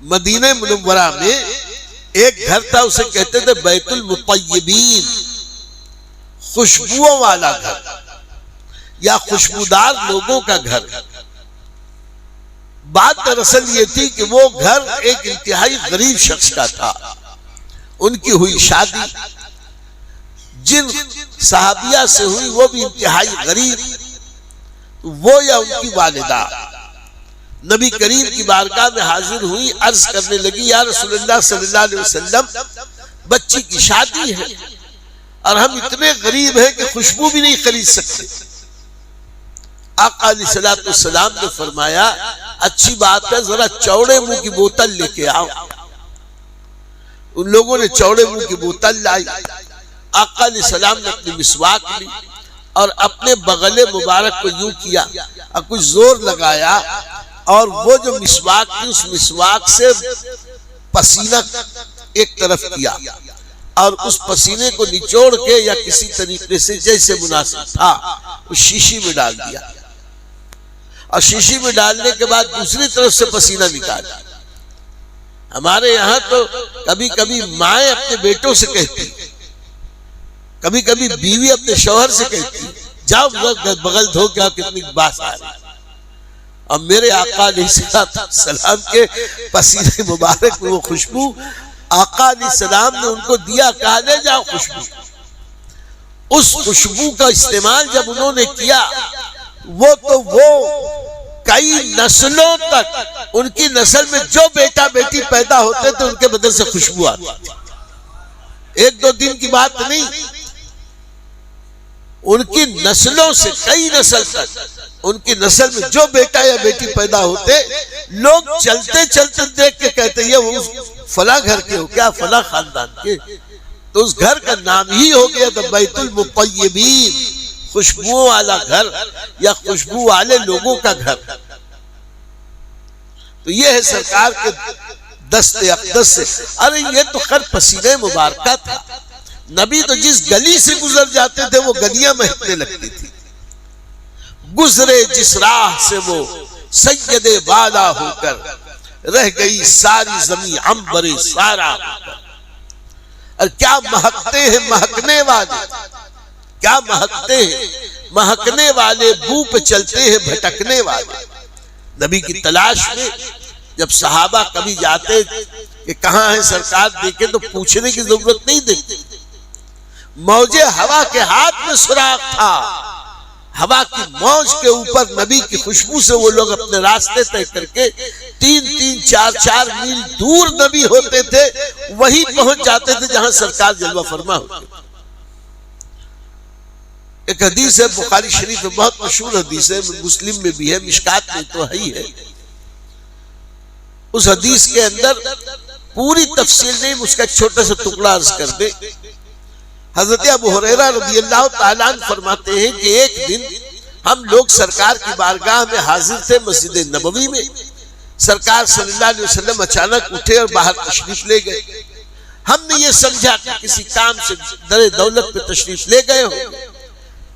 مدینہ منورہ میں ایک گھر تھا، اسے کہتے تھے بیت المطیبین، خوشبوؤں والا گھر یا خوشبودار لوگوں کا گھر۔ بات دراصل یہ تھی کہ وہ گھر ایک انتہائی غریب شخص کا تھا۔ ان کی ہوئی شادی جن صحابیہ سے ہوئی وہ بھی انتہائی غریب، وہ یا ان کی والدہ نبی کریم کی بارگاہ میں حاضر ہوئی، عرض کرنے لگی یا رسول اللہ صلی اللہ علیہ وسلم بچی کی شادی ہے اور ہم اتنے غریب ہیں کہ خوشبو بھی نہیں خرید سکتے۔ آقا علیہ السلام نے فرمایا اچھی بات ہے، ذرا چوڑے منہ کی بوتل لے کے آؤ۔ ان لوگوں نے چوڑے منہ کی بوتل لائی۔ آقا علیہ السلام نے اپنی مسواک لی اور اپنے بغل مبارک کو یوں کیا اور کچھ زور لگایا، اور وہ جو مسواک تھی اس مسواک سے پسینہ ایک طرف کیا اور اس پسینے کو نچوڑ کے یا کسی طریقے سے جیسے مناسب تھا اس شیشی میں ڈال دیا، اور شیشی میں ڈالنے کے بعد دوسری طرف سے پسینہ نکالا۔ ہمارے یہاں تو کبھی کبھی مائیں اپنے بیٹوں سے کہتی، کبھی کبھی بیوی اپنے شوہر سے کہتی جاؤ بغل دھو کیا کتنی باس آ رہی۔ اور میرے آقا علیہ السلام کے پسینے مبارک میں وہ خوشبو آقا علیہ السلام نے ان کو دیا، کہا لے جاؤ خوشبو۔ اس خوشبو کا استعمال جب انہوں نے کیا وہ کئی نسلوں تک ان کی نسل میں جو بیٹا بیٹی پیدا ہوتے تھے ان کے بدن سے خوشبو آتی تھی۔ ایک دو دن کی بات نہیں، ان کی نسلوں سے کئی نسل تک ان کی نسل میں جو بیٹا یا بیٹی پیدا ہوتے لوگ چلتے چلتے دیکھ کے کہتے یہ وہ فلاں گھر کے ہو کیا، فلاں خاندان کے، تو اس گھر کا نام ہی ہو گیا تھا بیت المطیبین، خوشبو والا گھر یا خوشبو والے لوگوں کا گھر۔ تو یہ ہے سرکار کے دست اقدس سے۔ ارے یہ تو خیر پسینے مبارکہ تھا، نبی تو جس گلی سے گزر جاتے تھے وہ گلیاں مہکنے لگتی تھی۔ گزرے جس راہ سے وہ سید بالا ہو کر، رہ گئی ساری زمین عنبر سارا ہو کر۔ اور کیا مہکتے ہیں مہکنے والے، کیا مہکتے ہیں مہکنے والے، بو پہ چلتے ہیں بھٹکنے والے۔ نبی کی تلاش میں جب صحابہ کبھی جاتے کہ کہاں ہے سرکار دیکھے تو پوچھنے کی ضرورت نہیں دیتے، موج ہوا کے ہاتھ میں سراغ تھا، ہوا کی موج کے اوپر نبی کی خوشبو سے وہ لوگ اپنے راستے طے کر کے 3-4 میل دور نبی ہوتے تھے، وہی پہنچ جاتے تھے جہاں سرکار جلوہ فرما ہوتے تھے۔ ایک حدیث ہے بخاری شریف میں، بہت مشہور حدیث ہے، مسلم میں بھی ہے، مشکات میں تو ہی ہے۔ اس حدیث کے اندر پوری تفصیل نہیں، اس کا ایک چھوٹا سا ٹکڑا عرض کر دے۔ حضرت ابو ہریرہ رضی اللہ تعالیٰ عنہ فرماتے ہیں کہ ایک دن ہم لوگ سرکار کی بارگاہ میں حاضر تھے مسجد نبوی میں، سرکار صلی اللہ علیہ وسلم اچانک اٹھے اور باہر تشریف لے گئے۔ ہم نے یہ سمجھا کہ کسی کام سے در دولت پہ تشریف لے گئے ہو،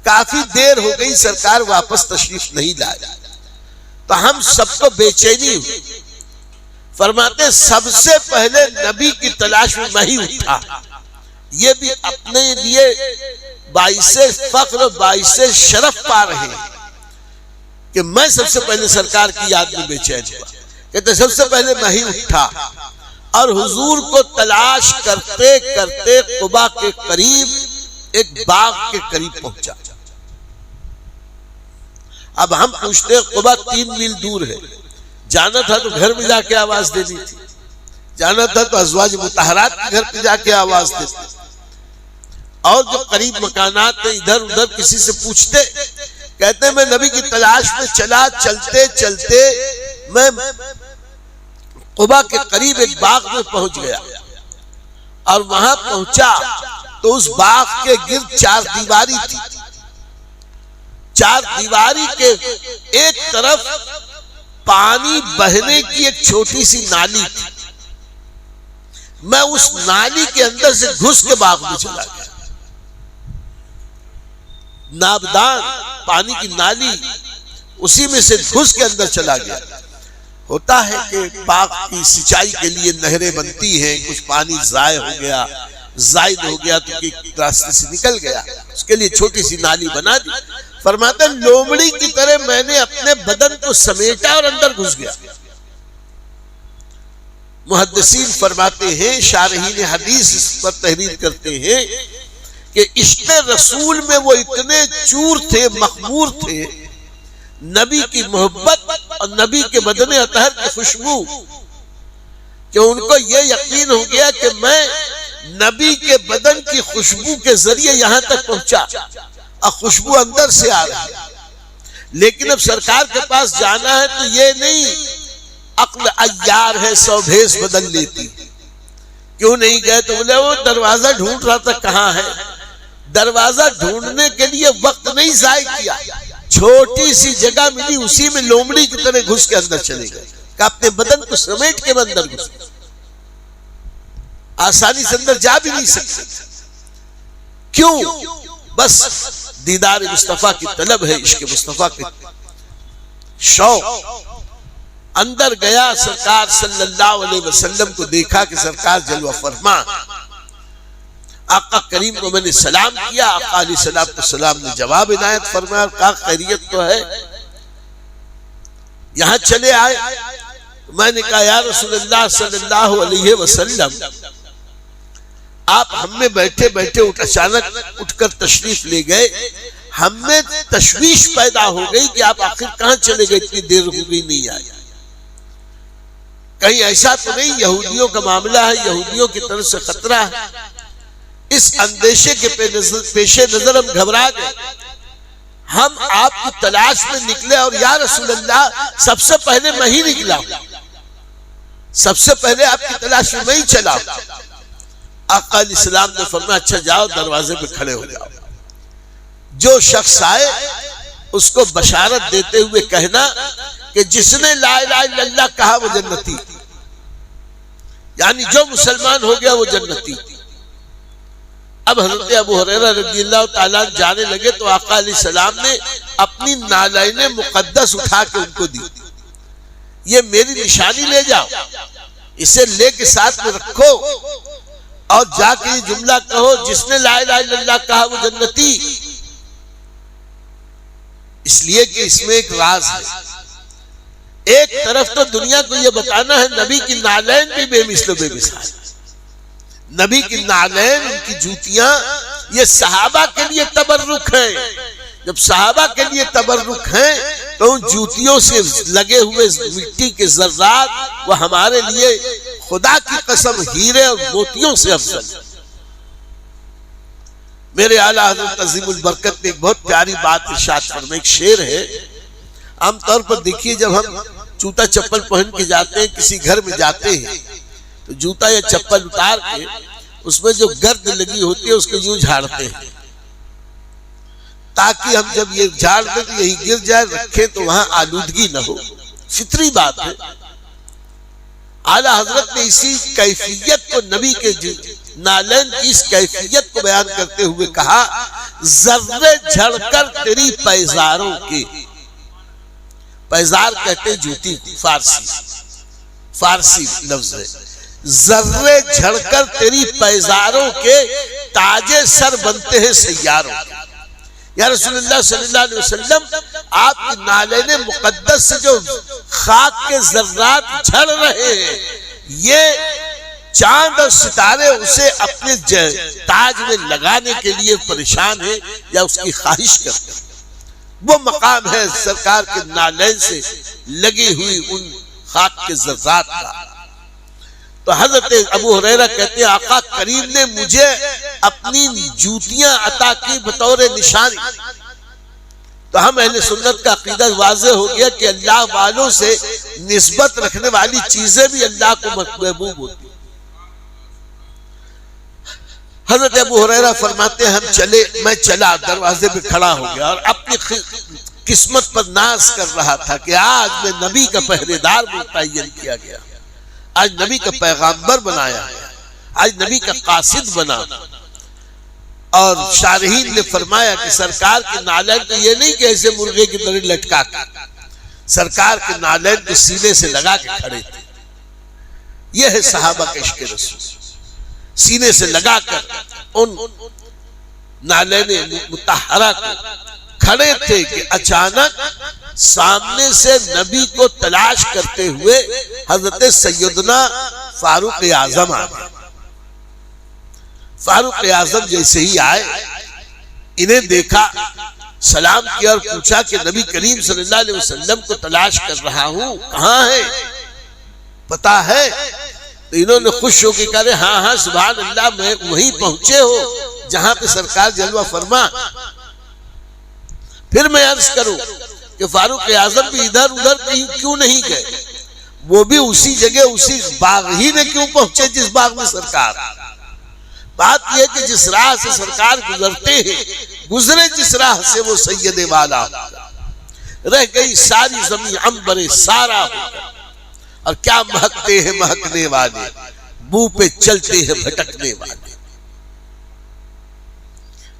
کافی دیر ہو گئی سرکار واپس تشریف نہیں لائے، تو ہم سب کو بے چینی ہوئی۔ فرماتے سب سے پہلے نبی کی تلاش میں میں ہی اٹھا، یہ بھی اپنے لیے باعث فخر و باعث شرف پا رہے ہیں کہ میں سب سے پہلے سرکار کی یاد میں بے چین ہوا۔ کہتے سب سے پہلے میں ہی اٹھا اور حضور کو تلاش کرتے کرتے قباء کے قریب ایک باغ کے قریب پہنچا۔ اب ہم پوچھتے ہیں قباء 3 میل دور ہے، جانا تھا تو گھر میں جا کے آواز دینی تھی، جانا تھا تو ازواج مطہرات کے گھر پہ جا کے آواز دیتے، اور جو قریب مکانات ہیں ادھر ادھر کسی سے پوچھتے۔ کہتے میں نبی کی تلاش میں چلا، چلتے چلتے میں قباء کے قریب ایک باغ میں پہنچ گیا، اور وہاں پہنچا تو اس باغ کے گرد 4 دیواری تھی۔ 4 دیواری کے ایک طرف پانی بہنے کی ایک چھوٹی سی نالی تھی۔ میں اس نالی کے اندر سے گھس کے باغ میں چلا گیا، نابدان پانی کی نالی، اسی میں سے گھس کے اندر چلا گیا۔ ہوتا ہے کہ باغ کی سچائی کے لیے نہریں بنتی ہیں، کچھ پانی ضائع ہو گیا، زائد ہو گیا تو راستے سے نکل گیا، اس کے لیے چھوٹی سی نالی بنا دی۔ فرماتا لومڑی کی طرح میں نے اپنے بدن کو سمیٹا اور اندر گھس گیا۔ محدثین فرماتے ہیں، شارحین حدیث اس پر تحریر کرتے ہیں کہ عشق رسول میں وہ اتنے چور تھے، مخمور تھے، نبی کی محبت اور نبی کے بدن اطہر کی خوشبو، کہ ان کو یہ یقین ہو گیا کہ میں نبی کے بدن کی خوشبو کے ذریعے یہاں تک پہنچا اور خوشبو اندر سے آ رہی ہے۔ لیکن اب سرکار کے پاس جانا ہے تو یہ نہیں عقل عیار ہے، سو بھیس بدل لیتی، کیوں نہیں گئے؟ تو بولے وہ دروازہ ڈھونڈ رہا تھا کہاں ہے۔ دروازہ ڈھونڈنے کے لیے وقت نہیں ضائع کیا، چھوٹی سی جگہ ملی، اسی میں لومڑی کی طرح گھس کے اندر چلے گئے کہ اپنے بدن کو سمیٹ کے اندر گھس گئے۔ آسانی سے اندر جا بھی نہیں سکتے، کیوں؟ بس دیدار مصطفیٰ کی طلب ہے، عشق مصطفیٰ کی شوق۔ اندر گیا، سرکار صلی اللہ علیہ وسلم کو دیکھا کہ سرکار جلوہ فرما، آقا کریم کو میں نے سلام کیا، آقا علیہ السلام نے جواب عنایت فرمایا، کہا خیریت تو ہے، یہاں چلے آئے۔ میں نے کہا یا رسول اللہ صلی اللہ علیہ وسلم، آپ ہم میں بیٹھے بیٹھے اچانک اٹھ کر تشریف لے گئے، ہم میں تشویش پیدا ہو گئی کہ آپ آخر کہاں چلے گئے، اتنی دیر ہو گئی نہیں آئے، کہیں ایسا تو نہیں یہودیوں کا معاملہ ہے، یہودیوں کی طرف سے خطرہ ہے۔ اس اندیشے کے پیش نظر ہم گھبرا گئے، ہم آپ کی تلاش میں نکلے، اور یا رسول اللہ سب سے پہلے میں ہی نکلا، سب سے پہلے آپ کی تلاش میں میں ہی چلا۔ آقا علیہ السلام نے فرمایا اچھا جاؤ، دروازے پہ کھڑے ہو جاؤ، جو شخص آئے اس کو بشارت دیتے ہوئے کہنا کہ جس نے لا الہ الا اللہ کہا وہ جنتی، یعنی جو مسلمان ہو گیا وہ جنتی۔ اب حضرت ابو ہریرہ رضی اللہ تعالیٰ جانے لگے تو آقا علیہ السلام نے اپنی نالین مقدس اٹھا کے ان کو دی، یہ میری نشانی لے جاؤ، اسے لے کے ساتھ میں رکھو اور جا کے یہ جملہ کہو جس نے لا الہ الا اللہ کہا وہ جنتی۔ اس لیے کہ اس میں ایک راز ہے، ایک طرف تو دنیا کو یہ بتانا ہے نبی کی نالین بھی بے مثل و بے مثال، نبی کی نالین، ان کی جوتیاں یہ صحابہ کے لیے تبرک ہیں، جب صحابہ کے لیے تبرک ہیں تو ان جوتیوں سے لگے ہوئے مٹی کے ذرات وہ ہمارے لیے خدا کی قسم ہیرے اور موتیوں سے افضل۔ میرے اعلیٰ حضرت عظیم البرکت نے ایک بہت پیاری بات ارشاد فرمائی، ایک شعر ہے، عام طور پر دیکھیے جب ہم جوتا چپل پہن کے جاتے ہیں، کسی گھر میں جاتے ہیں تو جوتا یا چپل اتار کے اس میں جو گرد لگی ہوتی ہے اس کو یوں جھاڑتے ہیں تاکہ ہم جب یہ جھاڑ دیں تو یہی گر جائے، رکھیں تو وہاں آلودگی نہ ہو، فطری بات ہے۔ اعلیٰ حضرت نے اسی کیفیت کو، نبی کے نالین کی اس کیفیت کو بیان کرتے ہوئے کہا، ذرے جھڑ کر تیری پیزاروں کے، پیزار کہتے ہیں جوتی، فارسی لفظ ہے، ذرے جھڑ کر تیری پیزاروں کے تاج سر بنتے ہیں سیاروں کے۔ یا رسول اللہ صلی اللہ علیہ وسلم، آپ کی نالین مقدس سے جو خاک کے ذرات جھڑ رہے ہیں، یہ چاند اور ستارے اسے اپنے تاج میں لگانے کے لیے پریشان ہیں یا اس کی خواہش کرتے ہیں۔ وہ مقام ہے سرکار کے نالین سے لگی ہوئی ان خاک کے ذرات کا۔ تو حضرت ابو ہریرہ کہتے ہیں آقا کریم نے مجھے اپنی جوتیاں عطا کی بطور نشانی۔ تو ہم اہل سنت کا عقیدہ واضح ہو گیا کہ اللہ والوں سے نسبت رکھنے والی چیزیں بھی اللہ کو محبوب ہوتی۔ حضرت ابو ہریرہ فرماتے ہیں ہم چلے، میں چلا، دروازے پہ کھڑا ہو گیا اور اپنی قسمت پر ناز کر رہا تھا کہ آج میں نبی کا پہرے دار متعین کیا گیا، آج نبی کا پیغامبر بنایا ہے، آج نبی کا قاصد بنا۔ اور شارحین نے فرمایا کہ سرکار کے نالین تو یہ نہیں کہ ایسے مرغے کی طرح لٹکا کر، سرکار کے نالین کو سینے سے لگا کے کھڑے تھے. یہ ہے صحابہ کا عشق رسول. سینے سے لگا کر ان نالین مطہرہ کو کھڑے تھے کہ اچانک سامنے سے نبی کو تلاش کرتے ہوئے حضرت سیدنا فاروق اعظم آ گئے. فاروق اعظم جیسے ہی آئے انہیں دیکھا, سلام کیا اور پوچھا کہ نبی کریم صلی اللہ علیہ وسلم کو تلاش کر رہا ہوں, کہاں ہے, پتا ہے؟ تو انہوں نے خوش ہو کے کہا ہاں ہاں سبحان اللہ, میں وہیں پہنچے ہو جہاں پہ سرکار جلوہ فرما. پھر میں عرض کروں کہ فاروق اعظم بھی ادھر ادھر کہیں کیوں نہیں گئے, وہ بھی اسی جگہ اسی باغ ہی میں کیوں پہنچے جس باغ میں سرکار. بات یہ کہ جس راہ سے سرکار گزرتے ہیں, گزرے جس راہ سے وہ سید والا, رہ گئی ساری زمین عنبر سارا ہو کر, اور کیا مہکتے ہیں مہکنے والے, بو پہ چلتے ہیں بھٹکنے والے.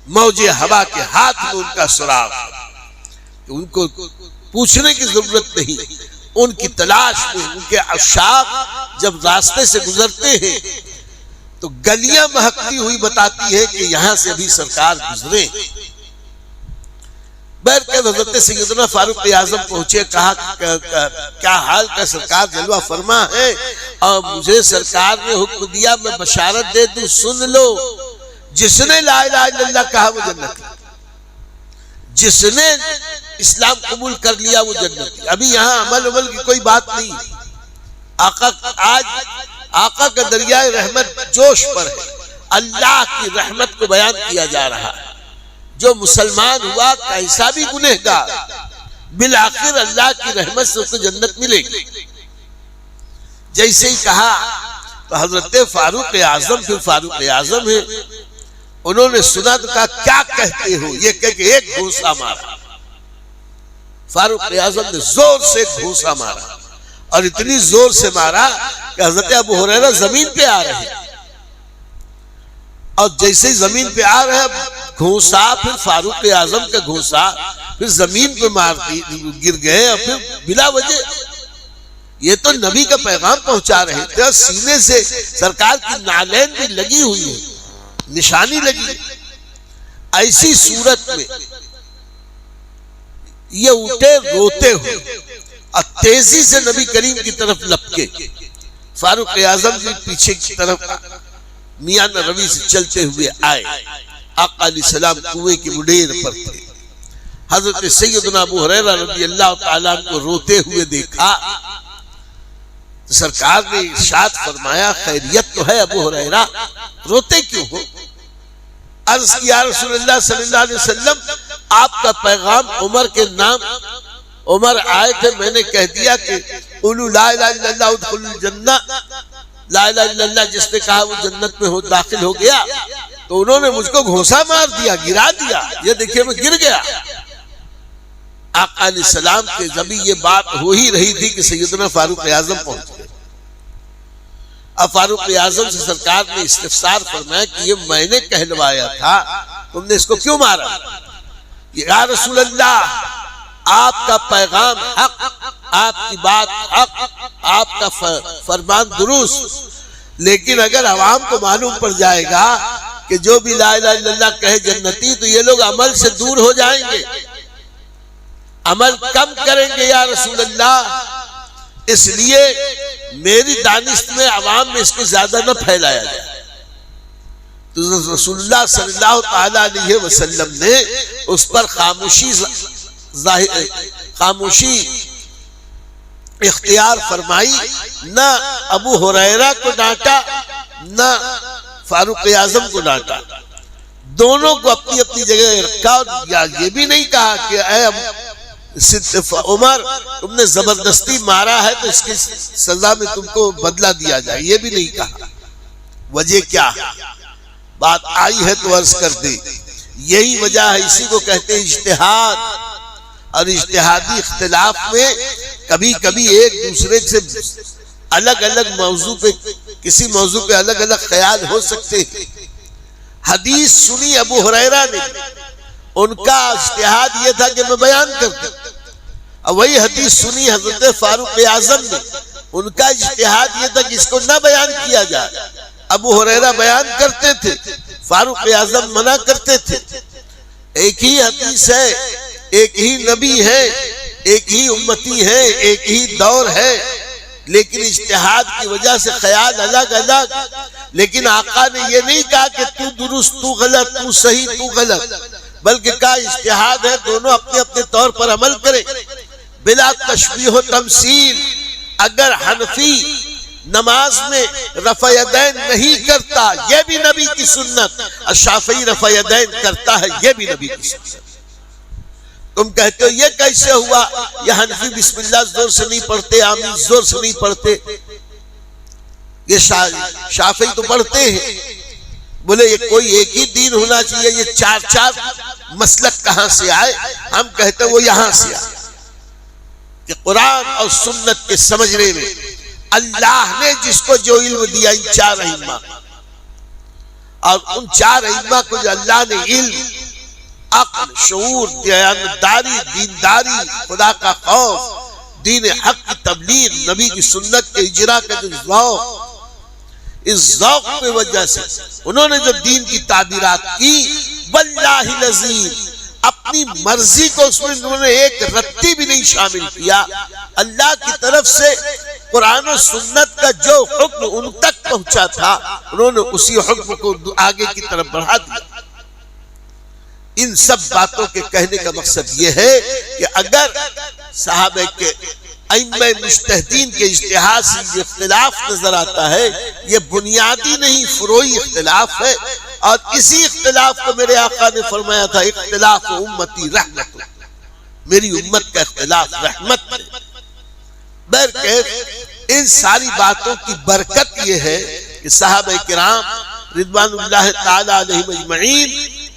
موجے ہوا کے ہاتھ میں ان کا سراغ, ان کو پوچھنے کی ضرورت نہیں, ان کی تلاش میں ان کے عشاق جب راستے سے گزرتے ہیں تو گلیاں مہکتی ہوئی بتاتی ہے کہ یہاں سے ابھی سرکار گزرے. بہرکیف حضرت سیدنا فاروق اعظم پہنچے, کہا کیا حال کا سرکار جلوہ فرما ہے, اور مجھے سرکار نے حکم دیا میں بشارت دے دوں, سن لو, جس نے لا الہ الا اللہ کہا وہ جنت, جس نے اسلام قبول کر لیا وہ جنت. ابھی یہاں عمل کی کوئی بات نہیں. آقا کا دریائے رحمت جوش پر ہے, اللہ کی رحمت کو بیان کیا جا رہا ہے. جو مسلمان ہوا کیسا بھی گنہگار, بالآخر اللہ کی رحمت سے اس کو جنت ملے گی. جیسے ہی کہا تو حضرت فاروق اعظم پھر فاروق اعظم ہے, انہوں نے سنا تو کہا کیا کہتے ہو, یہ کہہ کے ایک گھونسا مارا. فاروق اعظم نے زور سے ایک گھونسا مارا, اور اتنی زور سے مارا کہ حضرت ابو ہریرہ زمین پہ آ رہے ہیں, اور جیسے ہی زمین پہ آ رہے گھونسا, پھر فاروق اعظم کا گھونسا پھر زمین پہ مارتی گر گئے, اور پھر بلا وجہ. یہ تو نبی کا پیغام پہنچا رہے تھے, اور سینے سے سرکار کی نالین بھی لگی ہوئی ہے, نشانی لگی. ایسی صورت میں یہ اٹھے روتے ہوئے اور تیزی سے نبی کریم کی طرف لپکے. فاروق اعظم بھی پیچھے کی طرف میاں روی سے چلتے ہوئے آئے. آقا علیہ السلام کنویں کی مڈیر پر تھے. حضرت سیدنا ابو ہریرہ رضی اللہ تعالیٰ کو روتے ہوئے دیکھا تو سرکار نے ارشاد فرمایا خیریت تو ہے ابو ہریرہ, روتے کیوں ہو؟ عرض کیا رسول اللہ صلی اللہ علیہ وسلم, آپ کا پیغام عمر کے نام, عمر آئے تھے, میں نے کہہ دیا کہ قولوا لا الہ الا اللہ ادخلوا الجنہ, لا الہ الا اللہ جس نے کہا وہ جنت میں داخل ہو گیا. تو انہوں نے مجھ کو گھونسا مار دیا, گرا دیا, یہ دیکھیے میں گر گیا. آقا علیہ السلام کے جبھی یہ بات ہو ہی رہی تھی کہ سیدنا فاروق اعظم پہنچ گئے. اب فاروق اعظم سے سرکار نے استفسار فرمایا کہ یہ میں نے کہلوایا تھا, تم نے اس کو کیوں مارا؟ یا رسول اللہ, آپ کا پیغام حق, آپ کی بات حق, آپ کا فرمان درست, لیکن اگر عوام کو معلوم پڑ جائے گا کہ جو بھی لا الہ الا اللہ کہے جنتی, تو یہ لوگ عمل سے دور ہو جائیں گے, عمل کم کریں گے یا رسول اللہ. اس لیے میری دانست میں عوام میں اس کو زیادہ نہ پھیلایا جائے. تو رسول اللہ صلی اللہ تعالی علیہ وسلم نے اس پر خاموشی اختیار فرمائی. نہ ابو ہریرہ کو ڈانٹا, نہ فاروق اعظم کو ڈانٹا, دونوں کو اپنی اپنی جگہ رکھا. یا یہ بھی نہیں کہا کہ اے عمر تم نے زبردستی مارا ہے تو اس کی سزا میں تم کو بدلہ دیا جائے, یہ بھی نہیں کہا. وجہ کیا ہے؟ بات آئی ہے تو عرض کر دی. یہی وجہ ہے, اسی کو کہتے ہیں اجتہاد. اور اجتہادی اختلاف میں کبھی کبھی ایک دوسرے سے الگ الگ موضوع پہ, کسی موضوع پہ الگ الگ خیال ہو سکتے ہیں. حدیث سنی ابو ہریرہ نے, ان کا اجتہاد یہ تھا کہ میں بیان کر دوں, اب وہی حدیث سنی حضرت فاروق اعظم نے، ان کا اجتہاد یہ تھا کہ اس کو نہ بیان کیا جائے. ابو ہریرہ بیان کرتے تھے، فاروق اعظم منع کرتے تھے. ایک ہی حدیث ہے، ایک ہی نبی ہے، ایک ہی امتی ہے، ایک ہی دور ہے، لیکن اجتہاد کی وجہ سے خیال الگ الگ. لیکن آقا نے یہ نہیں کہا کہ تو درست تو غلط، تو صحیح تو غلط، بلکہ کہا اجتہاد ہے، دونوں اپنے اپنے طور پر عمل کریں بلا تشبیہ و تمثیل. اگر حنفی نماز میں رفع یدین نہیں کرتا، یہ بھی نبی کی سنت، اور شافعی رفع یدین کرتا ہے، یہ بھی نبی کی سنت. تم کہتے ہو یہ کیسے ہوا؟ یہ حنفی بسم اللہ زور سے نہیں پڑھتے، آمین زور سے نہیں پڑھتے، یہ شافعی تو پڑھتے ہیں. بولے یہ کوئی ایک ہی دین ہونا چاہیے، یہ چار چار مسلک کہاں سے آئے؟ ہم کہتے ہیں وہ یہاں سے آئے کہ قرآن اور سنت کے سمجھنے میں اللہ نے جس کو جو علم دیا ان چار ائمہ، اور ان چار ائمہ کو جو اللہ نے علم، عقل، شعور، دیانتداری، دینداری، خدا کا خوف، دین حق کی تبلیغ، نبی کی سنت کے اجرا کا جو ذوق، اس ذوق کی وجہ سے انہوں نے جو دین کی تعبیرات کی، واللہ العظیم اپنی مرضی کو اس میں انہوں نے ایک رتی بھی نہیں شامل کیا. اللہ کی طرف سے قرآن و سنت کا جو حکم ان تک پہنچا تھا، انہوں نے اسی حکم کو آگے کی طرف بڑھا دیا. ان سب باتوں کے کہنے کا مقصد یہ ہے کہ اگر صحابہ کے ائمہ مجتہدین کے اجتہاد سے یہ اختلاف نظر آتا ہے، یہ بنیادی نہیں فروعی اختلاف ہے. اور اسی اختلاف کو میرے آقا نے فرمایا تھا اختلاف امتی رحمت، میری امت کا اختلاف رحمت ہے. بہرکیف ان ساری باتوں کی برکت یہ ہے کہ صحابہ کرام رضوان اللہ تعالی علیہم اجمعین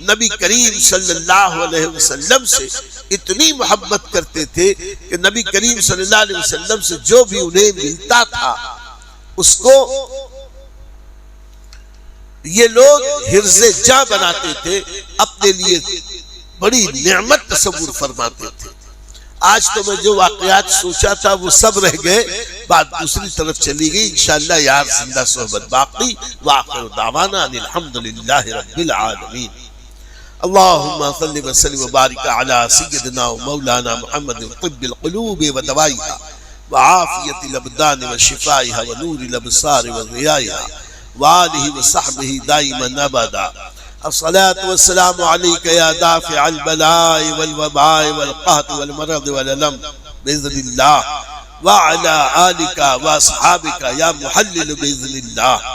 نبی کریم صلی اللہ علیہ وسلم سے اتنی محبت کرتے تھے کہ نبی کریم صلی اللہ علیہ وسلم سے جو بھی انہیں ملتا تھا اس کو یہ لوگ حرز جاں بناتے تھے، اپنے لیے بڑی نعمت تصور فرماتے تھے. آج تو میں جو واقعات سوچا تھا وہ سب رہ گئے، بات دوسری طرف چلی گئی. انشاءاللہ یار زندہ صحبت باقی. وآخر دعوانا ان الحمدللہ رب العالمین. اللہم صلی وسلم وبارک علی سیدنا و مولانا محمد طب القلوب و دوائیہا وعافیت الابدان و شفائیہا و نور الابصار و ضیائیہا وآلہ و صحبہ دائما ابدا. الصلاة والسلام علیک یا دافع البلاء والوباء والقحط والمرض والالم بإذن اللہ وعلى آلک واصحابک یا محلل بإذن اللہ.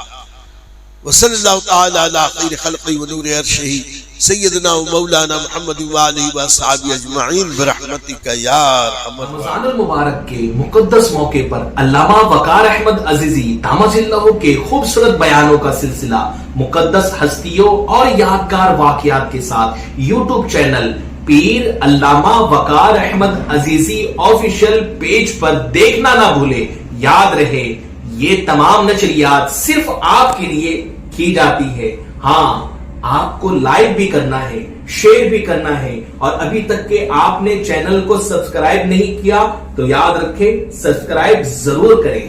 وصلی اللہ تعالی علی خیر خلقی و نور عرشہ سیدنا و مولانا محمد وآلہ وصحابہ اجمعین برحمتک یا ارحم الراحمین. رمضان المبارک کے مقدس موقع پر علامہ وقار احمد عزیزی دامت اللہ کے خوبصورت بیانوں کا سلسلہ مقدس ہستیوں اور یادگار واقعات کے ساتھ یوٹیوب چینل پیر علامہ وقار احمد عزیزی آفیشیل پیج پر دیکھنا نہ بھولے. یاد رہے یہ تمام نشریات صرف آپ کے لیے کی جاتی ہے. ہاں آپ کو لائک بھی کرنا ہے، شیئر بھی کرنا ہے، اور ابھی تک کہ آپ نے چینل کو سبسکرائب نہیں کیا تو یاد رکھیں سبسکرائب ضرور کریں.